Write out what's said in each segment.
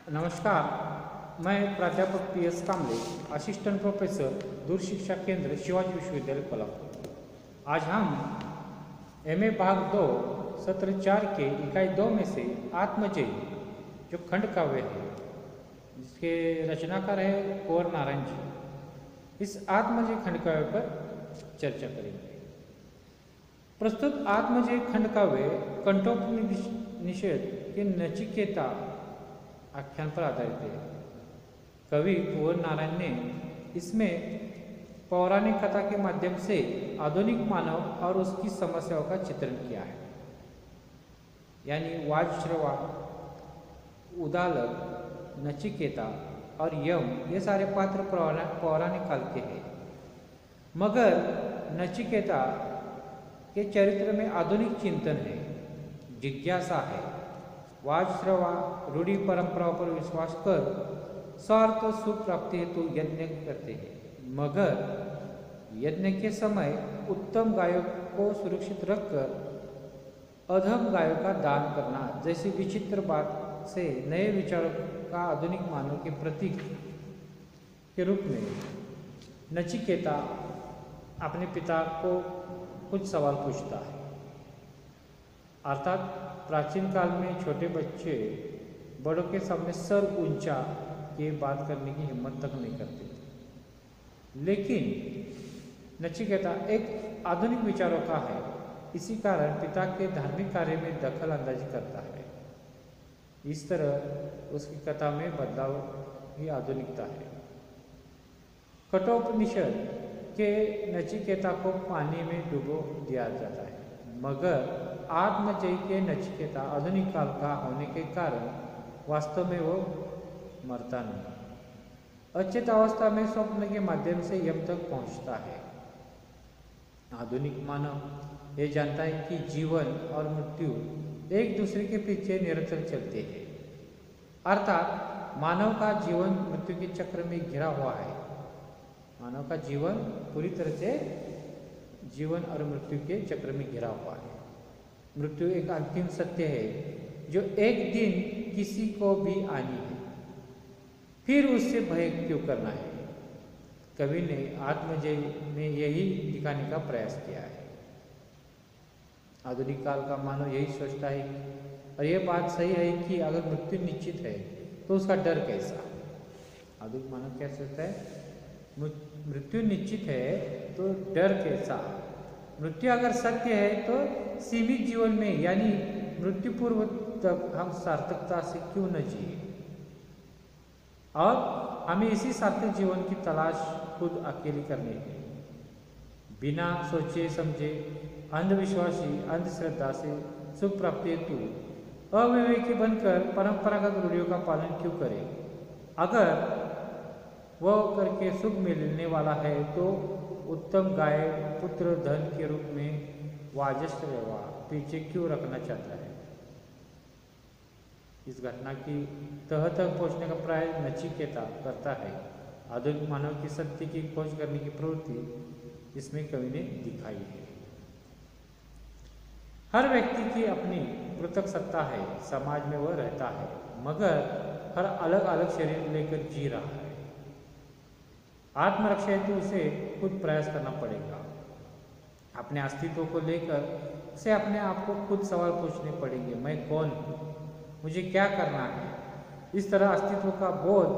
नमस्कार, मैं प्राध्यापक PS कामले, असिस्टेंट प्रोफेसर दूर शिक्षा केंद्र शिवाजी विश्वविद्यालय कोल्हापुर। आज हम MA भाग 2 सत्र 4 के इकाई 2 में से आत्मजयी जो खंड काव्य है जिसके रचनाकार है कुंवर नारायण जी, इस आत्मजयी खंड काव्य पर चर्चा करेंगे। प्रस्तुत आत्मजयी खंड काव्य कंठोपनिषद के नचिकेता आख्यान पर आधारित है। कवि कुंवर नारायण ने इसमें पौराणिक कथा के माध्यम से आधुनिक मानव और उसकी समस्याओं का चित्रण किया है। यानी वाजश्रवा, उदालक, नचिकेता और यम ये सारे पात्र पौराणिक काल के हैं, मगर नचिकेता के चरित्र में आधुनिक चिंतन है, जिज्ञासा है। वाजश्रवा रूढ़ी परंपराओं पर विश्वास कर स्वार्थ सुख प्राप्ति हेतु यज्ञ करते हैं, मगर यज्ञ के समय उत्तम गायों को सुरक्षित रखकर अधम गायों का दान करना जैसी विचित्र बात से नए विचारों का आधुनिक मानव के प्रतीक के रूप में नचिकेता अपने पिता को कुछ सवाल पूछता है। अर्थात प्राचीन काल में छोटे बच्चे बड़ों के सामने सर ऊंचा के बात करने की हिम्मत तक नहीं करते थे, लेकिन नचिकेता एक आधुनिक विचारों का है। इसी कारण पिता के धार्मिक कार्य में दखल अंदाजी करता है। इस तरह उसकी कथा में बदलाव ही आधुनिकता है। कठोपनिषद के नचिकेता को पानी में डुबो दिया जाता है, मगर आत्मजयी के नचिकेता आधुनिक काल का होने के कारण वास्तव में वो मरता नहीं, अचेत अवस्था में स्वप्न के माध्यम से यम तक पहुंचता है। आधुनिक मानव ये जानता है कि जीवन और मृत्यु एक दूसरे के पीछे निरंतर चलते हैं, अर्थात मानव का जीवन मृत्यु के चक्र में घिरा हुआ है। मानव का जीवन पूरी तरह से जीवन और मृत्यु के चक्र में घिरा हुआ है। मृत्यु एक अंतिम सत्य है जो एक दिन किसी को भी आनी है, फिर उससे भय क्यों करना है। कवि ने आत्मजयी में यही दिखाने का प्रयास किया है। आधुनिक काल का मानव यही सोचता है, और यह बात सही है कि अगर मृत्यु निश्चित है तो उसका डर कैसा। आधुनिक मानव क्या सोचता है, मृत्यु निश्चित है तो डर कैसा। मृत्यु अगर सत्य है तो सीमित जीवन में यानी मृत्यु पूर्व तक हम सार्थकता से क्यों न जिए, और हमें इसी सार्थक जीवन की तलाश खुद अकेली करनी है। बिना सोचे समझे अंधविश्वासी अंधश्रद्धा से सुख प्राप्ति हेतु अविवेकी बनकर परंपरागत रूढ़ियों का पालन क्यों करें। अगर वह करके सुख मिलने वाला है तो उत्तम गाय पुत्र धन के रूप में वाजश्रवा पीछे क्यों रखना चाहता है। इस घटना की तह तक पहुंचने का प्रयास नचिकेता करता है। आधुनिक मानव की सत्य की खोज करने की प्रवृत्ति इसमें कवि ने दिखाई है। हर व्यक्ति की अपनी पृथक सत्ता है, समाज में वह रहता है, मगर हर अलग अलग शरीर लेकर जी रहा है। आत्मरक्षा हेतु उसे खुद प्रयास करना पड़ेगा। अपने अस्तित्व को लेकर उसे अपने आप को खुद सवाल पूछने पड़ेंगे, मैं कौन हूँ, मुझे क्या करना है। इस तरह अस्तित्व का बोध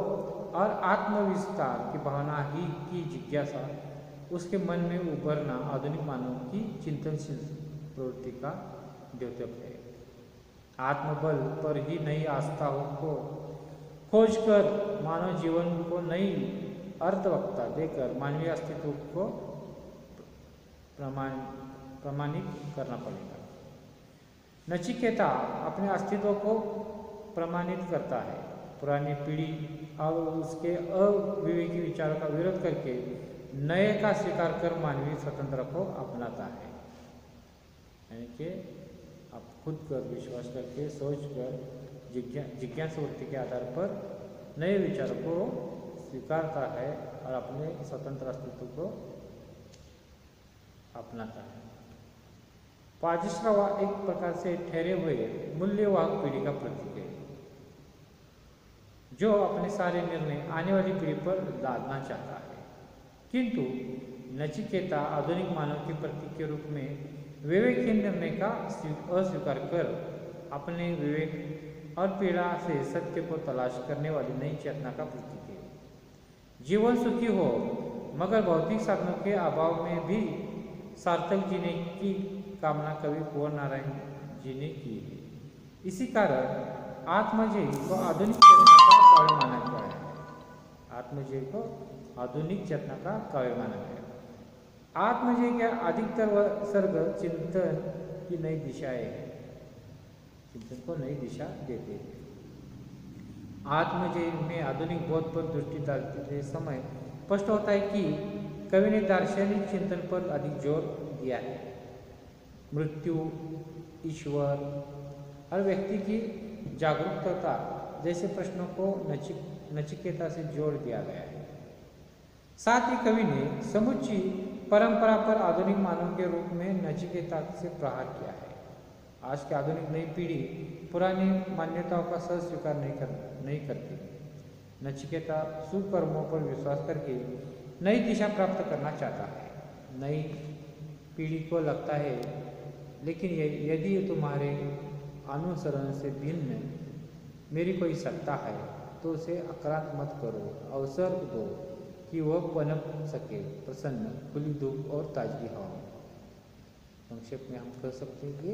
और आत्मविस्तार की भावना ही की जिज्ञासा उसके मन में उभरना आधुनिक मानव की चिंतनशील प्रवृत्ति का द्योतक है। आत्मबल पर ही नई आस्थाओं को खोज कर मानव जीवन को नई अर्थवत्ता देकर मानवीय अस्तित्व को प्रमाणित करना पड़ेगा। नचिकेता अपने अस्तित्व को प्रमाणित करता है। पुरानी पीढ़ी और उसके अविवेकी विचारों का विरोध करके नए का स्वीकार कर मानवीय स्वतंत्रता को अपनाता है। यानी कि आप खुद कर विश्वास करके सोच कर जिज्ञासा वृत्ति के आधार पर नए विचारों को स्वीकारता है और अपने स्वतंत्र अस्तित्व को अपनाता है। वाजश्रवा एक प्रकार से ठहरे हुए मूल्यवाहक पीढ़ी का प्रतीक है। जो अपने सारे निर्णय आने वाली पीढ़ी पर लादना चाहता है। किंतु नचिकेता आधुनिक मानव के प्रतीक के रूप में विवेकहीन निर्णय का अस्वीकार कर अपने विवेक और पीड़ा से सत्य को तलाश करने वाली नई चेतना का प्रतीक है। जीवन सुखी हो मगर भौतिक साधनों के अभाव में भी सार्थक जीने की कामना कवि कुंवर नारायण जी ने की है। इसी कारण आत्मजयी को आधुनिक चेतना का काव्य माना गया है। आत्मजयी को आधुनिक चेतना का काव्य माना गया। आत्मजयी के अधिकतर सर्ग चिंतन की नई दिशाएं हैं, चिंतन को नई दिशा देते हैं। आत्मजयी में आधुनिक बोध पर दृष्टि डालते समय स्पष्ट होता है कि कवि ने दार्शनिक चिंतन पर अधिक जोर दिया है। मृत्यु, ईश्वर और व्यक्ति की जागरूकता जैसे प्रश्नों को नचिकेता से जोड़ दिया गया है। साथ ही कवि ने समुची परंपरा पर आधुनिक मानव के रूप में नचिकेता से प्रहार किया है। आज की आधुनिक नई पीढ़ी पुरानी मान्यताओं का सह स्वीकार नहीं करती। नचिकेता सुकर्मों पर विश्वास करके नई दिशा प्राप्त करना चाहता है। नई पीढ़ी को लगता है लेकिन यदि तुम्हारे अनुसरण से भिन्न मेरी कोई सत्ता है तो उसे आक्रांत मत करो, अवसर दो कि वह पनप सके प्रसन्न, खुली धूप और ताजगी हवा। संक्षेप में हम कह सकते हैं कि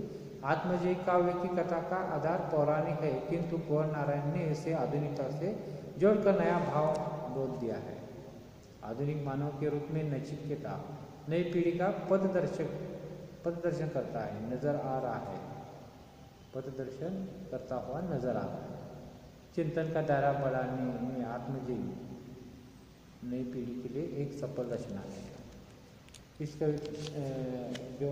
आत्मजयी काव्य की कथा का आधार पौराणिक है, किंतु कुंवर नारायण ने इसे आधुनिकता से जोड़कर नया भाव बोल दिया है। आधुनिक मानव के रूप में नचिकेता नई पीढ़ी का पथदर्शन करता है, नजर आ रहा है, पथदर्शन करता हुआ नजर आ रहा है। चिंतन का दायरा बढ़ाने में आत्मजयी नई पीढ़ी के लिए एक सफल रचना है। इसका जो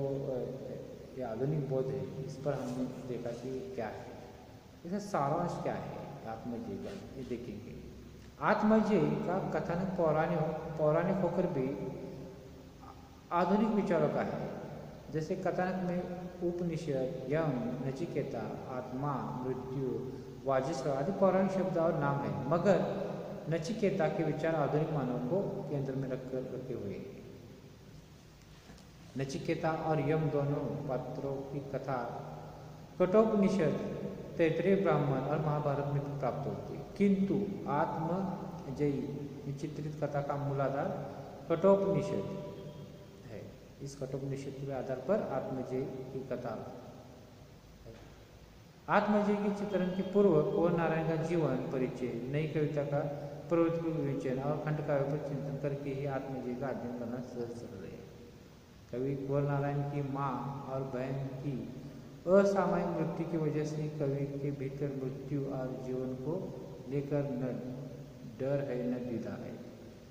ये आधुनिक बोध है इस पर हमने देखा कि क्या है, इसका सारांश क्या है आत्मजयी का, ये देखेंगे। आत्मजयी का कथन पौराणिक होकर भी आधुनिक विचारों का है। जैसे कथानक में उपनिषद, यम, नचिकेता, आत्मा, मृत्यु, वाजिष्ठ आदि पौराणिक शब्द और नाम है, मगर नचिकेता के विचार आधुनिक मानव को केंद्र में रखे हुए हैं। नचिकेता और यम दोनों पात्रों की कथा कठोपनिषद, तैत्तिरीय ब्राह्मण और महाभारत में प्राप्त होती है, किंतु आत्मजयी चित्रित कथा का मूल आधार कठोपनिषद है। इस कठोपनिषद के आधार पर आत्मजयी की कथा है। आत्मजयी के चित्रण के पूर्व कुंवर नारायण का जीवन परिचय, नई कविता का प्रवृत्ति विवेचन और खंड काव्य पर चिंतन करके ही आत्मजयी का अध्ययन करना सरल है। कवि कुंवर नारायण की माँ और बहन की असामायिक मृत्यु की वजह से कवि के भीतर मृत्यु और जीवन को लेकर न डर है न द्विधा है।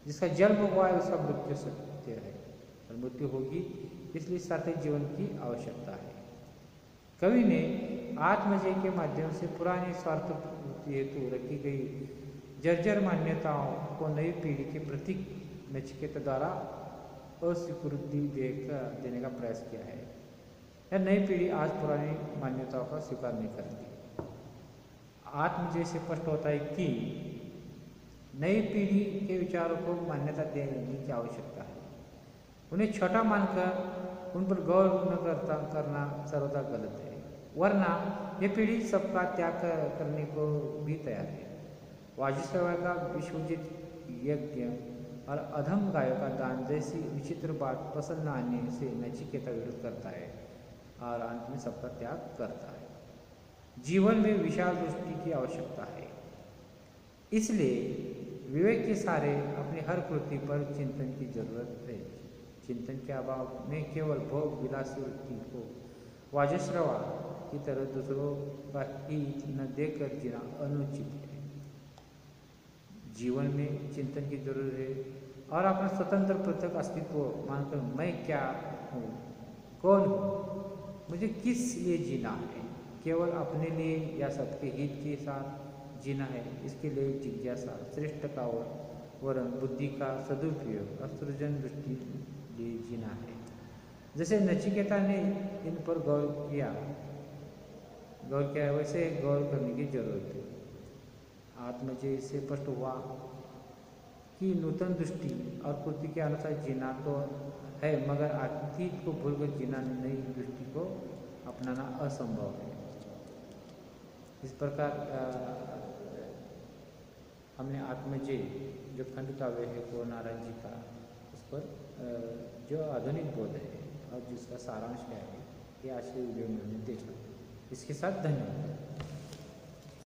जिसका जन्म हुआ है उसका मृत्यु सत्य है और मृत्यु होगी, इसलिए सार्थक जीवन की आवश्यकता है। कवि ने आत्मजयी के माध्यम से पुरानी स्वार्थ हेतु रखी गई जर्जर मान्यताओं को नई पीढ़ी के प्रतीक नचिकेता द्वारा अस्वीकृति देने का प्रयास किया है। यह नई पीढ़ी आज पुरानी मान्यताओं का स्वीकार नहीं करती। आत्मजयी से स्पष्ट होता है कि नई पीढ़ी के विचारों को मान्यता देने की आवश्यकता है। उन्हें छोटा मानकर उन पर गौर न करना सर्वदा गलत है, वरना यह पीढ़ी सबका त्याग करने को भी तैयार है। वाजिष्ठ का विश्वजित यज्ञ और अधम गायों का दान जैसी विचित्र बात पसंद न आने से नचिकेता विरोध करता है और अंत में सबका त्याग करता है। जीवन में विशाल दृष्टि की आवश्यकता है, इसलिए विवेक के सारे अपनी हर कृति पर चिंतन की जरूरत है। चिंतन के अभाव में केवल भोग विलासी वृत्ति को वाजश्रवा की तरह दूसरों का हित न देकर जीना अनुचित है। जीवन में चिंतन की जरूरत है और अपना स्वतंत्र पृथक अस्तित्व मानकर मैं क्या हूँ, कौन हूँ, मुझे किस लिए जीना है, केवल अपने लिए या सबके हित के साथ जीना है, इसके लिए जिज्ञासा, श्रेष्ठ का वरण, बुद्धि का सदुपयोग और सृजन दृष्टि लिए जीना है। जैसे नचिकेता ने इन पर गौर किया है, वैसे गौर करने की जरूरत है। आत्मजय से स्पष्ट हुआ कि नूतन दृष्टि और कृति के अनुसार जीना तो है, मगर अतीत को भूलकर जीना, नई दृष्टि को अपनाना असंभव है। इस प्रकार हमने आत्मजय जो खंड काव्य है वो नारायण जी का, उस पर जो आधुनिक बोध है और जिसका सारांश क्या है, ये आज के वीडियो में हमने देखा। इसके साथ धन्यवाद।